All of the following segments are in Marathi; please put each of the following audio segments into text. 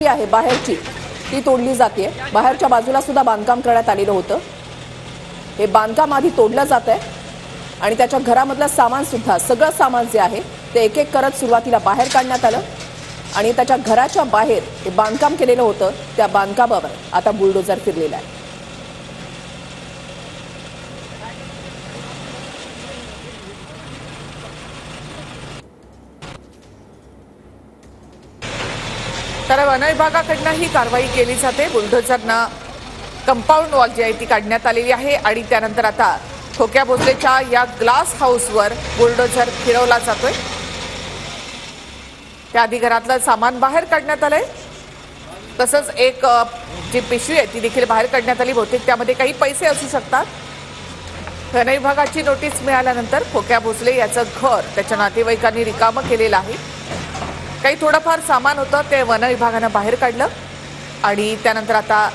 आहे बाहेरची ती तोडली जाते। बाहेरच्या बाजूला सुद्धा बांधकाम करण्यात आलेलं होतं। हे बांधकाम आधी तोडलं जात आहे आणि त्याच्या घरामधलं सामान सुद्धा सगळं सामान जे आहे ते एक एक करत सुरुवातीला बाहेर काढण्यात आलं आणि त्याच्या घराच्या बाहेर हे बांधकाम केलेलं होतं त्या बांधकामावर आता बुलडोझर फिरलेला आहे। तर वन विभागाकडून ही कारवाई केली जाते। बुलडोझरनं कंपाऊंड वॉल जी आहे ती काढण्यात आलेली आहे आणि त्यानंतर आता खोक्या भोसलेच्या या ग्लास हाऊसवर बुलडोझर फिरवला जातोय। त्याआधी घरातलं सामान बाहेर काढण्यात आलंय, तसंच एक जी पिशवी आहे ती देखील बाहेर काढण्यात आली। बहुतेक त्यामध्ये काही पैसे असू शकतात। वन विभागाची नोटीस मिळाल्यानंतर खोक्या भोसले याचं घर त्याच्या नातेवाईकांनी रिकामं केलेलं आहे। काही थोडंफार सामान होतं ते वन विभागानं बाहेर काढलं आणि त्यानंतर आता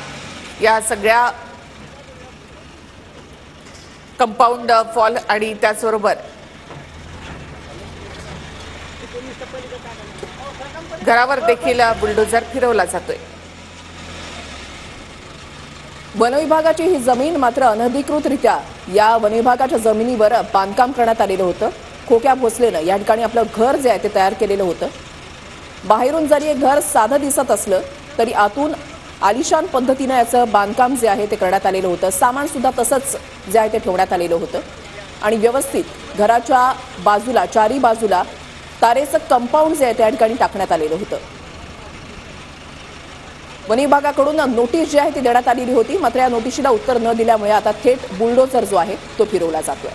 या सगळ्या कंपाऊंड वॉल आणि त्याचबरोबर घरावर देखील बुलडोझर फिरवला जातोय। वन विभागाची ही जमीन मात्र अनधिकृतरित्या या वन विभागाच्या जमिनीवर बांधकाम करण्यात आलेलं होतं। खोक्या भोसलेनं या ठिकाणी आपलं घर जे आहे ते तयार केलेलं होतं। बाहेरून जरी हे घर साधं दिसत असलं तरी आतून आलिशान पद्धतीने याचं बांधकाम जे आहे ते करण्यात आलेलं होतं। सामान सुद्धा तसंच जे आहे ते ठेवण्यात आलेलं होतं आणि व्यवस्थित घराच्या बाजूला चारी बाजूला तारेचं कंपाऊंड जे आहे त्या ठिकाणी टाकण्यात आलेलं होतं। वन विभागाकडून नोटीस जी आहे ती देण्यात आलेली होती, मात्र या नोटीशीला उत्तर न दिल्यामुळे आता थेट बुलडोझर जो आहे तो फिरवला जातोय।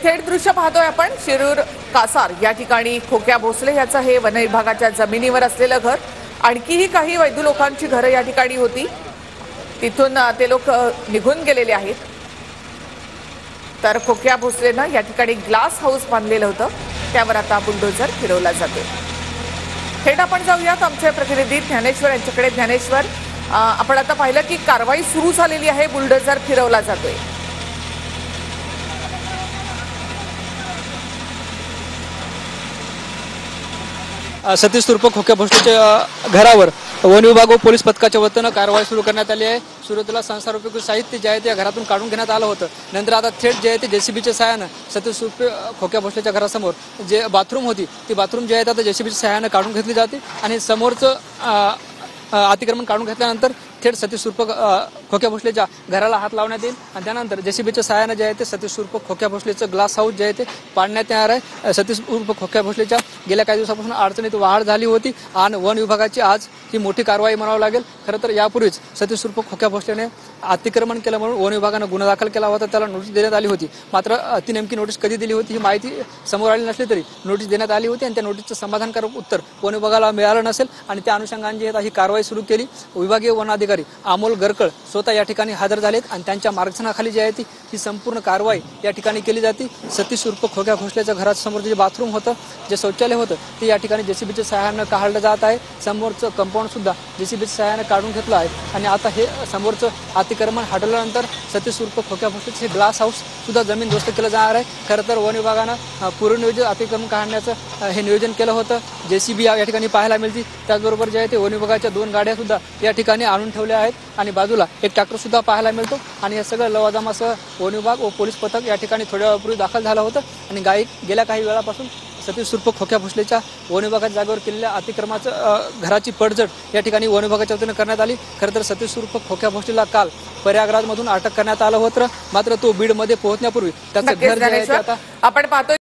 थेट दृश्य पाहतोय आपण शिरूर कासार या ठिकाणी खोक्या भोसले याचं हे वन विभागाच्या जमिनीवर असलेलं घर। आणखीही काही वैद्य लोकांची घरं या ठिकाणी होती, तिथून ते लोक निघून गेलेले आहेत। तर खोक्या भोसलेनं या ठिकाणी ग्लास हाऊस बांधलेलं होतं त्यावर आता बुलडोझर फिरवला जातोय। थेट आपण जाऊयात आमचे प्रतिनिधी ज्ञानेश्वर यांच्याकडे। ज्ञानेश्वर, आपण आता पाहिलं की कारवाई सुरू झालेली आहे, बुलडोझर फिरवला जातोय। सतीश तुर्प खोक्या भोसलेच्या घरावर वन विभाग व पोलीस पथकाच्या वतीनं कारवाई सुरू करण्यात आली आहे। सुरुवातीला संसारोपयोगी साहित्य जे आहे ते घरातून काढून घेण्यात आलं होतं। नंतर आता थेट जे आहे ते जेसीबीच्या सहाय्यानं सतीश तुर्प खोक्या भोसलेच्या घरासमोर जे बाथरूम होती ती बाथरूम जे आहे आता जेसीबीच्या सहाय्यानं काढून घेतली जाते आणि समोरचं अतिक्रमण काढून घेतल्यानंतर थेट सतीश उर्फ खोक्या भोसलेच्या घराला हात लावण्यात येईल आणि त्यानंतर जेसीबीच्या सहाय्यानं जे आहे ते सतीश उर्फ खोक्या भोसलेचं ग्लास हाऊस जे आहे ते पाडण्यात येणार आहे। सतीश उर्फ खोक्या भोसलेच्या गेल्या काही दिवसापासून अडचणीत वाढ झाली होती आणि वन विभागाची आज ही मोठी कारवाई म्हणावं लागेल। खरं तर यापूर्वीच सतीश उर्फ खोक्या भोसलेने अतिक्रमण केलं म्हणून वन विभागानं गुन्हा दाखल केला होता, त्याला नोटीस देण्यात आली होती। मात्र ती नेमकी नोटीस कधी दिली होती ही माहिती समोर आली नसली तरी नोटीस देण्यात आली होती आणि त्या नोटीसचं समाधानकारक उत्तर वन विभागाला मिळालं नसेल आणि त्या अनुषंगाने जी ही कारवाई सुरू केली। विभागीय वन अधिकारी अमोल गरकळ स्वतः या ठिकाणी हजर झालेत आणि त्यांच्या मार्गदर्शनाखाली जी आहे ती ही संपूर्ण कारवाई या ठिकाणी केली जाते। सतीश उर्फ खोक्या भोसलेच्या घरासमोर जे बाथरूम होतं, जे शौचालय होतं ते या ठिकाणी जेसीबीच्या सहाय्यानं काढलं जात आहे। समोरचं कंपाऊंड सुद्धा जेसीबीच्या सहाय्यानं काढून घेतलं आहे आणि आता हे समोरचं अतिक्रमण हटवल्यानंतर सतीश उर्फ खोक्या भोसलेचे हे ग्लास हाऊस सुद्धा जमीनदोस्त केलं जाणार आहे। खरं तर वन विभागानं पूर्वनियोजित अतिक्रमण काढण्याचं हे नियोजन केलं होतं। जेसीबी या ठिकाणी पाहायला मिळते, त्याचबरोबर जे आहे ते वन विभागाच्या 2 गाड्या सुद्धा या ठिकाणी आणून ठेवल्या आहेत आणि बाजूला एक ट्रॅक्टर सुद्धा पाहायला मिळतो आणि हे सगळं लवाजमासह वन विभाग व पोलीस पथक या ठिकाणी थोड्या वेळापूर्वी दाखल झालं होतं आणि गेल्या काही वेळापासून सतीश उर्फ खोक्या भोसलेच्या वन विभागाच्या जागेवर केलेल्या अतिक्रमाचं घराची पडझड या ठिकाणी वन विभागाच्या वतीनं करण्यात आली। खरं तर सतीश उर्फ खोक्या भोसलेला काल प्रयागराजमधून अटक करण्यात आलं होतं, मात्र तो बीडमध्ये पोहोचण्यापूर्वी त्याचं घर जे आहे ते आता आपण पाहतो